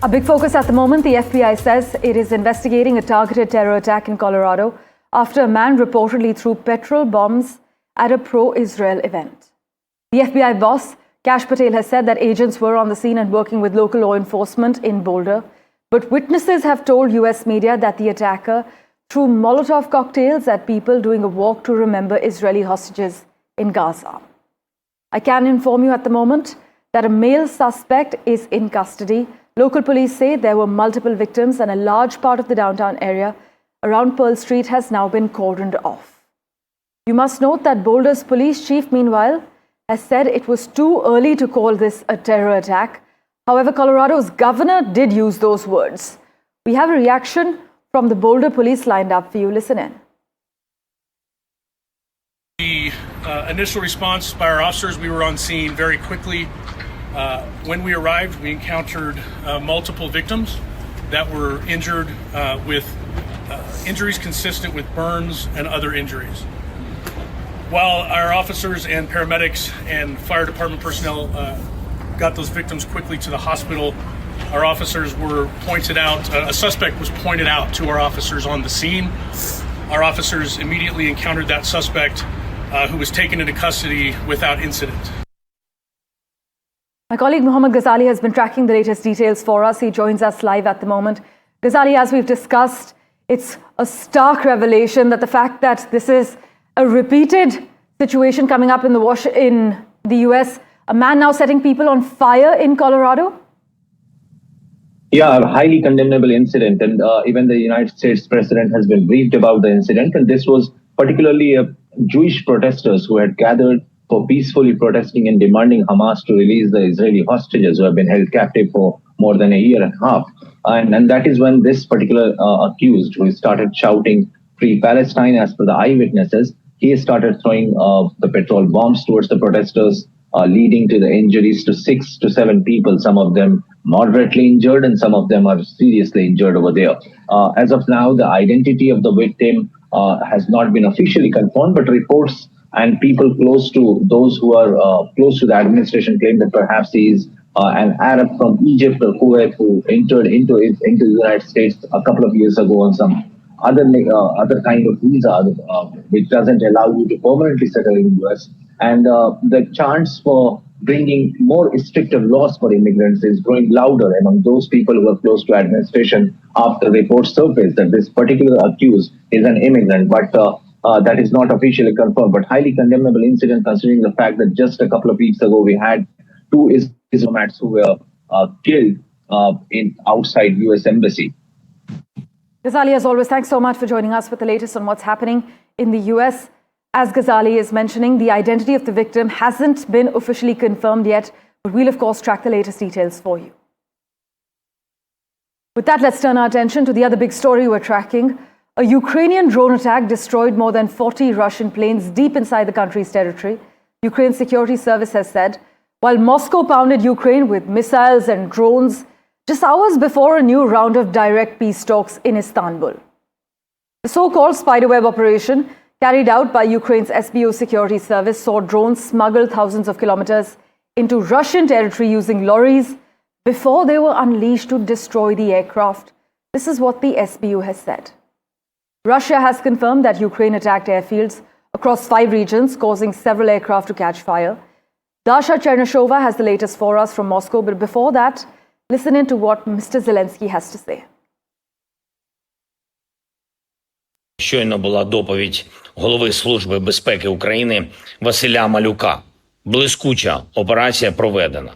A big focus at the moment, the FBI says it is investigating a targeted terror attack in Colorado after a man reportedly threw petrol bombs at a pro-Israel event. The FBI boss, Kash Patel, has said that agents were on the scene and working with local law enforcement in Boulder. But witnesses have told US media that the attacker threw Molotov cocktails at people doing a walk to remember Israeli hostages in Gaza. I can inform you at the moment that a male suspect is in custody. Local police say there were multiple victims and a large part of the downtown area around Pearl Street has now been cordoned off. You must note that Boulder's police chief, meanwhile, has said it was too early to call this a terror attack. However, Colorado's governor did use those words. We have a reaction from the Boulder police lined up for you. Listen in. The initial response by our officers, we were on scene very quickly. When we arrived, we encountered multiple victims that were injured with injuries consistent with burns and other injuries. While our officers and paramedics and fire department personnel got those victims quickly to the hospital, our officers were pointed out, a suspect was pointed out to our officers on the scene. Our officers immediately encountered that suspect who was taken into custody without incident. My colleague Mohammed Ghazali has been tracking the latest details for us. He joins us live at the moment. Ghazali, as we've discussed, it's a stark revelation that the fact that this is a repeated situation coming up in the US, a man now setting people on fire in Colorado? Yeah, a highly condemnable incident, and even the United States president has been briefed about the incident, and this was particularly Jewish protesters who had gathered for peacefully protesting and demanding Hamas to release the Israeli hostages who have been held captive for more than a year and a half. And that is when this particular accused, who started shouting "Free Palestine" as per the eyewitnesses, he started throwing the petrol bombs towards the protesters, leading to the injuries to 6 to 7 people, some of them moderately injured and some of them are seriously injured over there. As of now, the identity of the victim has not been officially confirmed, but reports and people close to those who are close to the administration claim that perhaps he is an Arab from Egypt or Kuwait who entered into the United States a couple of years ago on some other kind of visa, which doesn't allow you to permanently settle in the US. And the chance for bringing more stricter laws for immigrants is growing louder among those people who are close to administration after reports surfaced that this particular accused is an immigrant. But that is not officially confirmed, but highly condemnable incident considering the fact that just a couple of weeks ago we had 2 diplomats who were killed outside US Embassy. Ghazali, as always, thanks so much for joining us with the latest on what's happening in the US. As Ghazali is mentioning, the identity of the victim hasn't been officially confirmed yet, but we'll of course track the latest details for you. With that, let's turn our attention to the other big story we're tracking. A Ukrainian drone attack destroyed more than 40 Russian planes deep inside the country's territory. Ukraine's security service has said, while Moscow pounded Ukraine with missiles and drones just hours before a new round of direct peace talks in Istanbul. The so-called spiderweb operation carried out by Ukraine's SBU security service saw drones smuggle thousands of kilometers into Russian territory using lorries before they were unleashed to destroy the aircraft. This is what the SBU has said. Russia has confirmed that Ukraine attacked airfields across 5 regions, causing several aircraft to catch fire. Dasha Chernyshova has the latest for us from Moscow, but before that, listen in to what Mr. Zelensky has to say. Щойно була доповідь голови Служби безпеки України Василя Малюка. Блискуча операція проведена.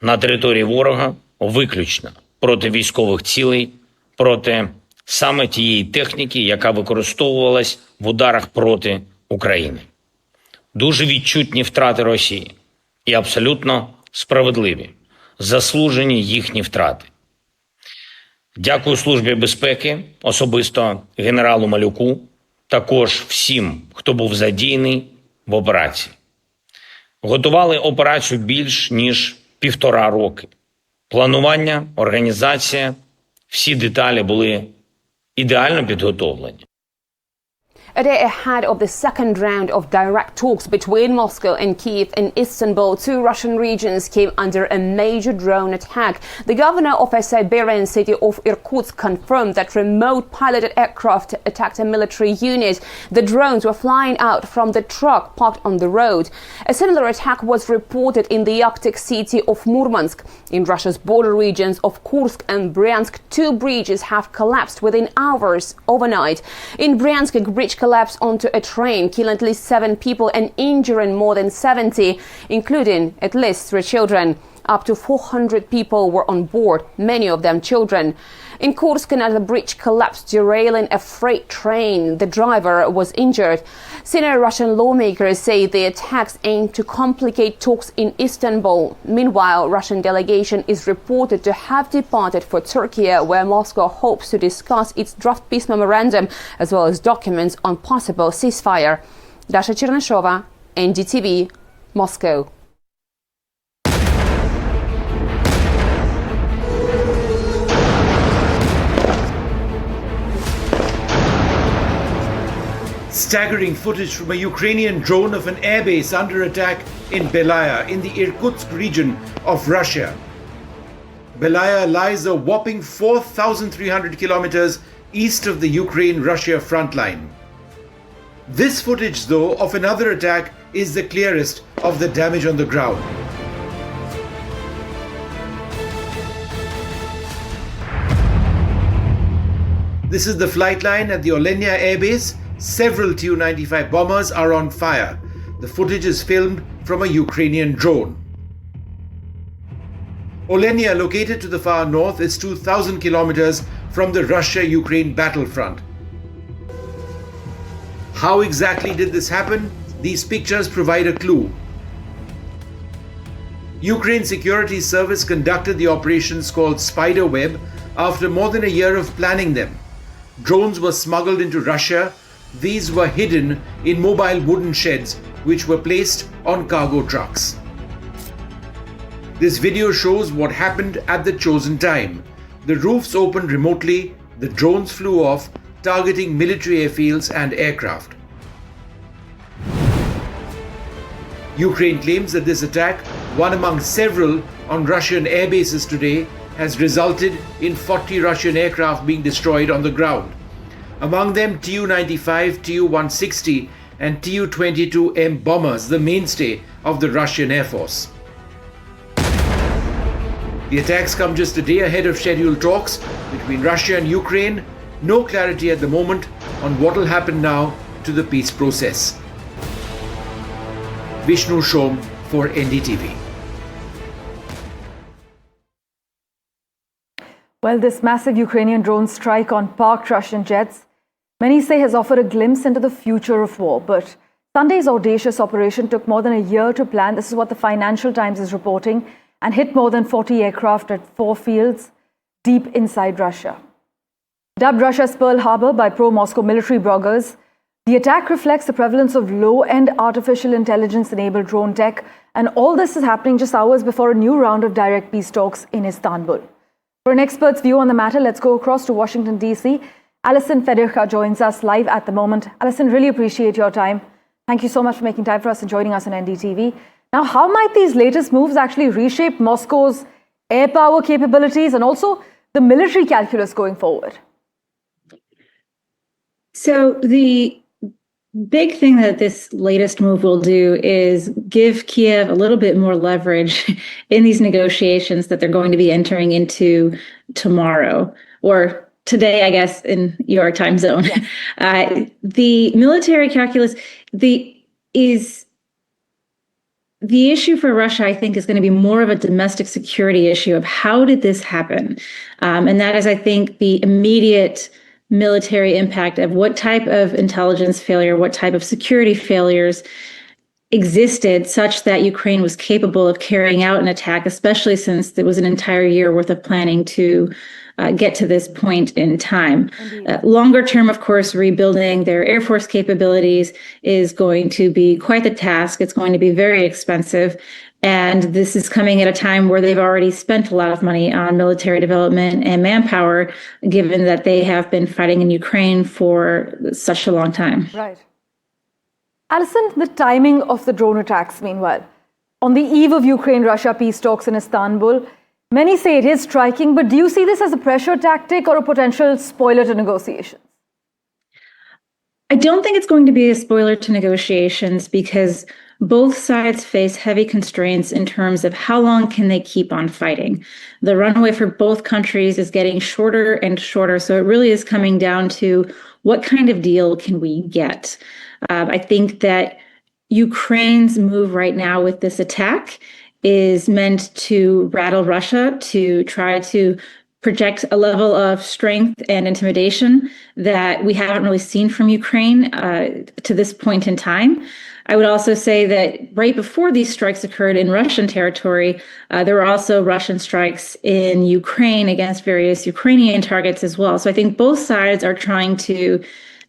На території ворога виключно проти військових цілей, проти саме тієї техніки, яка використовувалась в ударах проти України. Дуже відчутні втрати Росії і абсолютно справедливі, заслужені їхні втрати. Дякую Службі безпеки, особисто генералу Малюку, також всім, хто був задіяний в операції. Готували операцію більш ніж 1,5 роки. Планування, організація, всі деталі були ідеально підготовлені. A day ahead of the second round of direct talks between Moscow and Kyiv and Istanbul, two Russian regions came under a major drone attack. The governor of a Siberian city of Irkutsk confirmed that remote piloted aircraft attacked a military unit. The drones were flying out from the truck parked on the road. A similar attack was reported in the Arctic city of Murmansk. In Russia's border regions of Kursk and Bryansk, two bridges have collapsed within hours overnight. In Bryansk, a bridge collapsed onto a train, killing at least 7 people and injuring more than 70, including at least 3 children. Up to 400 people were on board, many of them children. In Kursk, another bridge collapsed, derailing a freight train. The driver was injured. Senior Russian lawmakers say the attacks aim to complicate talks in Istanbul. Meanwhile, Russian delegation is reported to have departed for Turkey, where Moscow hopes to discuss its draft peace memorandum, as well as documents on possible ceasefire. Dasha Cherneshova, NDTV, Moscow. Staggering footage from a Ukrainian drone of an airbase under attack in Belaya in the Irkutsk region of Russia. Belaya lies a whopping 4,300 kilometers east of the Ukraine-Russia front line. This footage, though, of another attack is the clearest of the damage on the ground. This is the flight line at the Olenia airbase. Several Tu-95 bombers are on fire. The footage is filmed from a Ukrainian drone. Olenia, located to the far north, is 2,000 kilometers from the Russia-Ukraine battlefront. How exactly did this happen? These pictures provide a clue. Ukraine Security Service conducted the operations called Spiderweb after more than a year of planning them. Drones were smuggled into Russia. These were hidden in mobile wooden sheds which were placed on cargo trucks. This video shows what happened at the chosen time. The roofs opened remotely, the drones flew off, targeting military airfields and aircraft. Ukraine claims that this attack, one among several on Russian air bases today, has resulted in 40 Russian aircraft being destroyed on the ground. Among them Tu-95, Tu-160 and Tu-22M bombers, the mainstay of the Russian Air Force. The attacks come just a day ahead of scheduled talks between Russia and Ukraine. No clarity at the moment on what will happen now to the peace process. Vishnu Shom for NDTV. Well, this massive Ukrainian drone strike on parked Russian jets, many say has offered a glimpse into the future of war. But Sunday's audacious operation took more than a year to plan. This is what the Financial Times is reporting, and hit more than 40 aircraft at 4 fields deep inside Russia. Dubbed Russia's Pearl Harbor by pro-Moscow military bloggers, the attack reflects the prevalence of low-end artificial intelligence-enabled drone tech, and all this is happening just hours before a new round of direct peace talks in Istanbul. For an expert's view on the matter, let's go across to Washington, D.C. Alison Federica joins us live at the moment. Alison, really appreciate your time. Thank you so much for making time for us and joining us on NDTV. Now, how might these latest moves actually reshape Moscow's air power capabilities and also the military calculus going forward? So the big thing that this latest move will do is give Kiev a little bit more leverage in these negotiations that they're going to be entering into tomorrow, or today, I guess, in your time zone. Yeah. The military calculus, the issue for Russia, I think, is going to be more of a domestic security issue of how did this happen? And that is, I think, the immediate military impact of what type of intelligence failure, what type of security failures existed such that Ukraine was capable of carrying out an attack, especially since there was an entire year worth of planning to get to this point in time. Longer term, of course, rebuilding their Air Force capabilities is going to be quite the task. It's going to be very expensive. And this is coming at a time where they've already spent a lot of money on military development and manpower, given that they have been fighting in Ukraine for such a long time. Right. Alison, the timing of the drone attacks, meanwhile. On the eve of Ukraine-Russia peace talks in Istanbul, many say it is striking, but do you see this as a pressure tactic or a potential spoiler to negotiations? I don't think it's going to be a spoiler to negotiations because both sides face heavy constraints in terms of how long can they keep on fighting. The runway for both countries is getting shorter and shorter, so it really is coming down to what kind of deal can we get. I think that Ukraine's move right now with this attack is meant to rattle Russia, to try to project a level of strength and intimidation that we haven't really seen from Ukraine to this point in time. I would also say that right before these strikes occurred in Russian territory, there were also Russian strikes in Ukraine against various Ukrainian targets as well. So I think both sides are trying to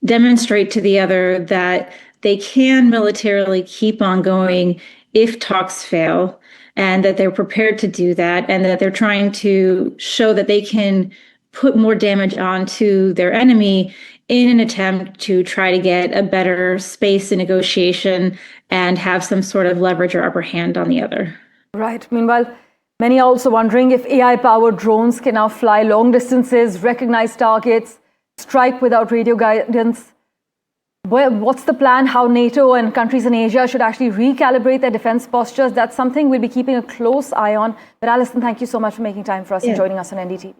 demonstrate to the other that they can militarily keep on going if talks fail, and that they're prepared to do that, and that they're trying to show that they can put more damage onto their enemy in an attempt to try to get a better space in negotiation and have some sort of leverage or upper hand on the other. Right. Meanwhile, many are also wondering if AI-powered drones can now fly long distances, recognize targets, strike without radio guidance. What's the plan? How NATO and countries in Asia should actually recalibrate their defense postures? That's something we'll be keeping a close eye on. But Alison, thank you so much for making time for us and joining us on NDTV.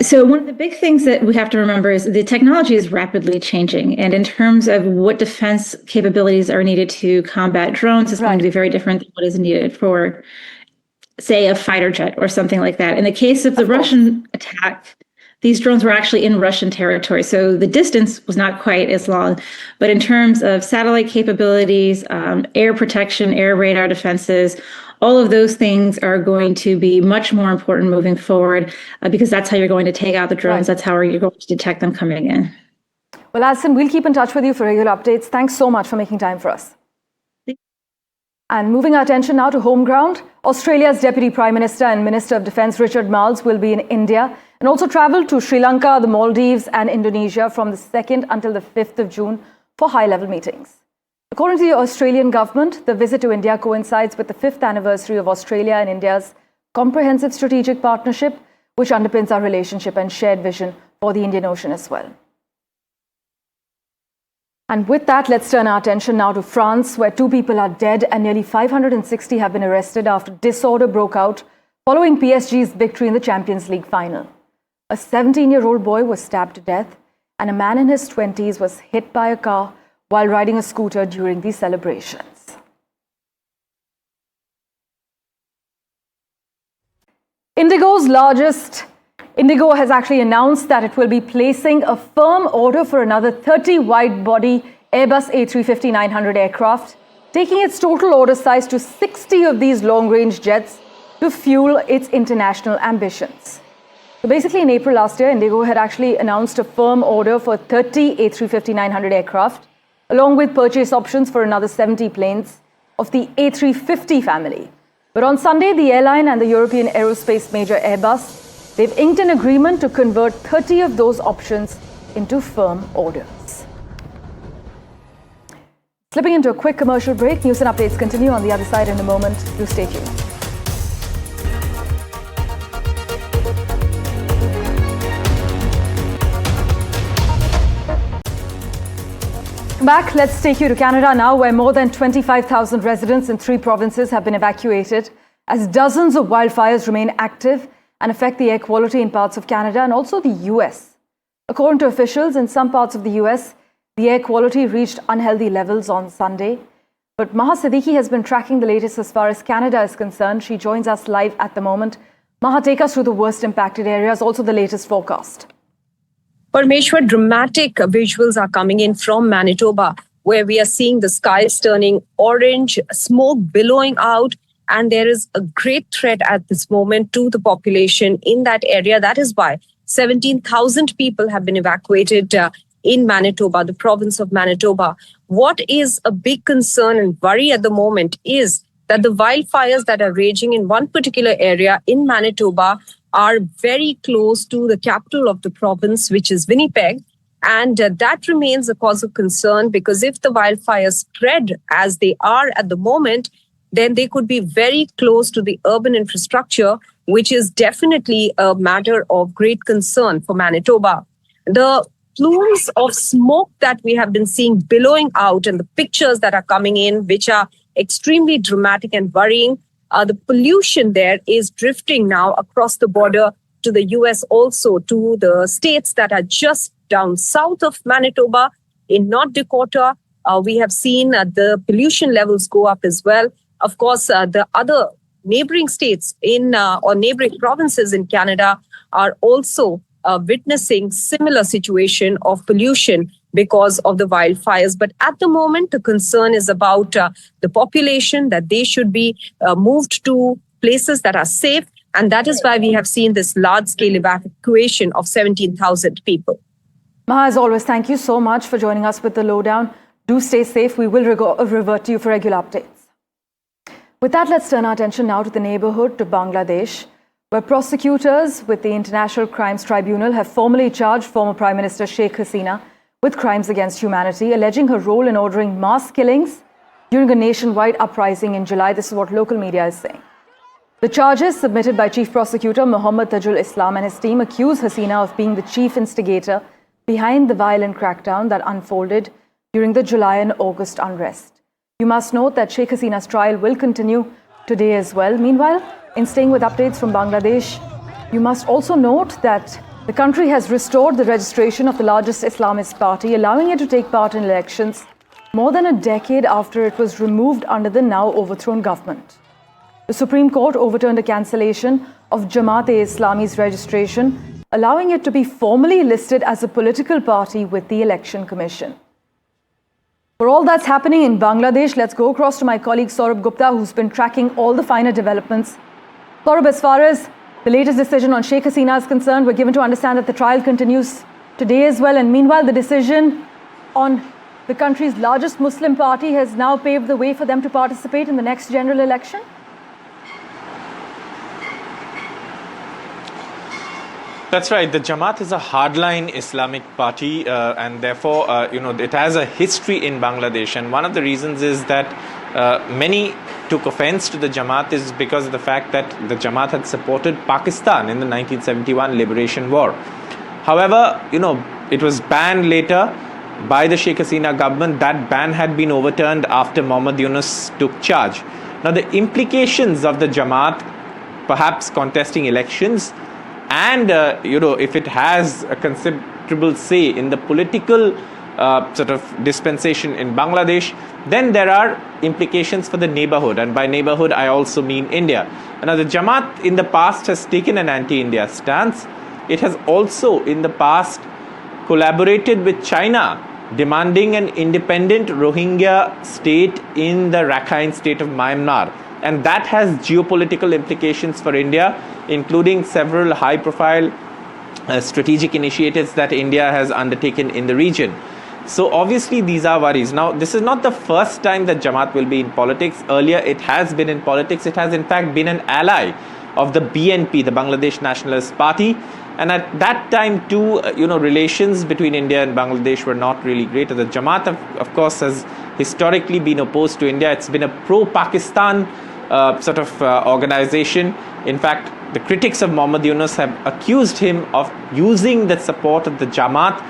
So one of the big things that we have to remember is the technology is rapidly changing. And in terms of what defense capabilities are needed to combat drones, is going to be very different than what is needed for, say, a fighter jet or something like that. In the case of the Russian attack, these drones were actually in Russian territory, so the distance was not quite as long. But in terms of satellite capabilities, air protection, air radar defenses, all of those things are going to be much more important moving forward because that's how you're going to take out the drones. That's how you're going to detect them coming in. Well, Alison, we'll keep in touch with you for regular updates. Thanks so much for making time for us. And moving our attention now to home ground, Australia's Deputy Prime Minister and Minister of Defence Richard Marles will be in India and also travel to Sri Lanka, the Maldives and Indonesia from the 2nd until the 5th of June for high-level meetings. According to the Australian government, the visit to India coincides with the 5th anniversary of Australia and India's comprehensive strategic partnership, which underpins our relationship and shared vision for the Indian Ocean as well. And with that, let's turn our attention now to France, where 2 people are dead and nearly 560 have been arrested after disorder broke out following PSG's victory in the Champions League final. A 17-year-old boy was stabbed to death, and a man in his 20s was hit by a car while riding a scooter during these celebrations. Indigo has actually announced that it will be placing a firm order for another 30 wide-body Airbus A350-900 aircraft, taking its total order size to 60 of these long-range jets to fuel its international ambitions. So basically, in April last year, Indigo had actually announced a firm order for 30 A350-900 aircraft, along with purchase options for another 70 planes of the A350 family. But on Sunday, the airline and the European aerospace major Airbus, they've inked an agreement to convert 30 of those options into firm orders. Slipping into a quick commercial break, news and updates continue on the other side in a moment. Do stay tuned. Back, let's take you to Canada now, where more than 25,000 residents in 3 provinces have been evacuated as dozens of wildfires remain active and affect the air quality in parts of Canada and also the US. According to officials in some parts of the US, the air quality reached unhealthy levels on Sunday. But Maha Siddiqui has been tracking the latest as far as Canada is concerned. She joins us live at the moment. Maha, take us through the worst impacted areas, also the latest forecast. Parmeshwar, dramatic visuals are coming in from Manitoba, where we are seeing the skies turning orange, smoke billowing out, And there is a great threat at this moment to the population in that area. That is why 17,000 people have been evacuated in Manitoba, the province of Manitoba. What is a big concern and worry at the moment is that the wildfires that are raging in one particular area in Manitoba are very close to the capital of the province, which is Winnipeg. And that remains a cause of concern, because if the wildfires spread as they are at the moment, then they could be very close to the urban infrastructure, which is definitely a matter of great concern for Manitoba. The plumes of smoke that we have been seeing billowing out and the pictures that are coming in, which are extremely dramatic and worrying, the pollution there is drifting now across the border to the US, also to the states that are just down south of Manitoba. In North Dakota, we have seen the pollution levels go up as well. Of course, the other neighboring states or neighboring provinces in Canada are also witnessing similar situation of pollution because of the wildfires. But at the moment, the concern is about the population, that they should be moved to places that are safe. And that is why we have seen this large-scale evacuation of 17,000 people. Maha, as always, thank you so much for joining us with the lowdown. Do stay safe. We will revert to you for regular updates. With that, let's turn our attention now to the neighborhood, to Bangladesh, where prosecutors with the International Crimes Tribunal have formally charged former Prime Minister Sheikh Hasina with crimes against humanity, alleging her role in ordering mass killings during a nationwide uprising in July. This is what local media is saying. The charges submitted by Chief Prosecutor Muhammad Tajul Islam and his team accuse Hasina of being the chief instigator behind the violent crackdown that unfolded during the July and August unrest. You must note that Sheikh Hasina's trial will continue today as well. Meanwhile, in staying with updates from Bangladesh, you must also note that the country has restored the registration of the largest Islamist party, allowing it to take part in elections more than a decade after it was removed under the now overthrown government. The Supreme Court overturned a cancellation of Jamaat-e-Islami's registration, allowing it to be formally listed as a political party with the Election Commission. For all that's happening in Bangladesh, let's go across to my colleague Saurabh Gupta, who's been tracking all the finer developments. Saurabh, as far as the latest decision on Sheikh Hasina is concerned, we're given to understand that the trial continues today as well. And meanwhile, the decision on the country's largest Muslim party has now paved the way for them to participate in the next general election. That's right. The Jamaat is a hardline Islamic party, and therefore, it has a history in Bangladesh. And one of the reasons is that many took offense to the Jamaat is because of the fact that the Jamaat had supported Pakistan in the 1971 Liberation War. However, it was banned later by the Sheikh Hasina government. That ban had been overturned after Muhammad Yunus took charge. Now, the implications of the Jamaat perhaps contesting elections, and, if it has a considerable say in the political sort of dispensation in Bangladesh, then there are implications for the neighborhood. And by neighborhood, I also mean India. Now, the Jamaat in the past has taken an anti-India stance. It has also in the past collaborated with China, demanding an independent Rohingya state in the Rakhine state of Myanmar. And that has geopolitical implications for India, including several high-profile strategic initiatives that India has undertaken in the region. So obviously these are worries. Now, this is not the first time that Jamaat will be in politics. Earlier, it has been in politics. It has in fact been an ally of the BNP, the Bangladesh Nationalist Party. And at that time too, relations between India and Bangladesh were not really great. The Jamaat, of course, has historically been opposed to India. It's been a pro-Pakistan organization. In fact, the critics of Muhammad Yunus have accused him of using the support of the Jamaat,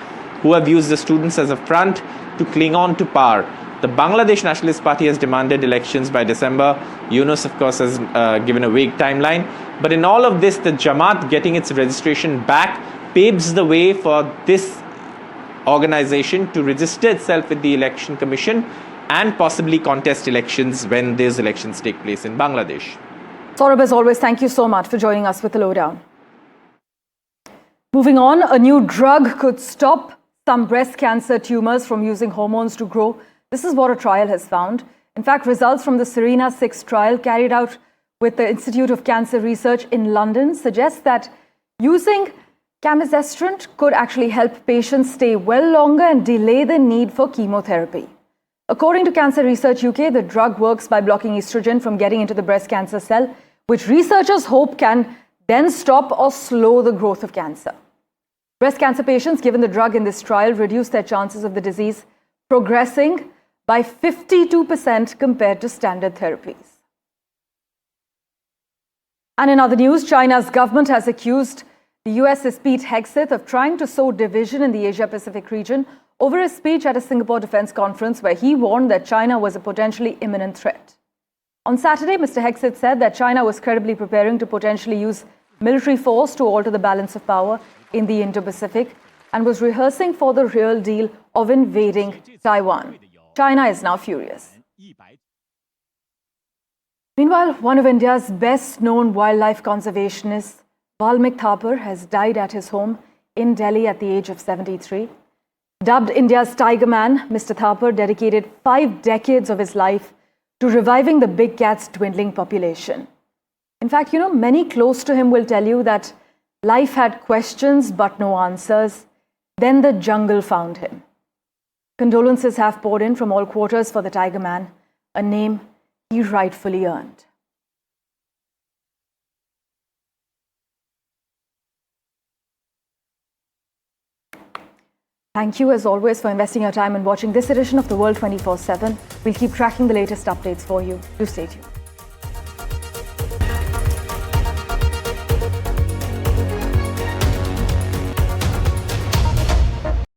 who have used the students as a front to cling on to power. The Bangladesh Nationalist Party has demanded elections by December. Yunus, of course, has given a vague timeline. But in all of this, the Jamaat getting its registration back paves the way for this organization to register itself with the Election Commission and possibly contest elections when these elections take place in Bangladesh. Saurabh, as always, thank you so much for joining us with the lowdown. Moving on, a new drug could stop some breast cancer tumors from using hormones to grow. This is what a trial has found. In fact, results from the Serena 6 trial carried out with the Institute of Cancer Research in London suggests that using camizestrant could actually help patients stay well longer and delay the need for chemotherapy. According to Cancer Research UK, the drug works by blocking estrogen from getting into the breast cancer cell, which researchers hope can then stop or slow the growth of cancer. Breast cancer patients given the drug in this trial reduced their chances of the disease progressing by 52% compared to standard therapies. And in other news, China's government has accused the US's Pete Hegseth of trying to sow division in the Asia-Pacific region over his speech at a Singapore Defense Conference where he warned that China was a potentially imminent threat. On Saturday, Mr. Hegseth said that China was credibly preparing to potentially use military force to alter the balance of power in the Indo-Pacific and was rehearsing for the real deal of invading Taiwan. China is now furious. Meanwhile, one of India's best-known wildlife conservationists, Valmik Thapar, has died at his home in Delhi at the age of 73. Dubbed India's Tiger Man, Mr. Thapar dedicated 5 decades of his life to reviving the big cat's dwindling population. In fact, many close to him will tell you that life had questions but no answers. Then the jungle found him. Condolences have poured in from all quarters for the Tiger Man, a name he rightfully earned. Thank you, as always, for investing your time and watching this edition of The World 24/7. We'll keep tracking the latest updates for you. Do stay tuned.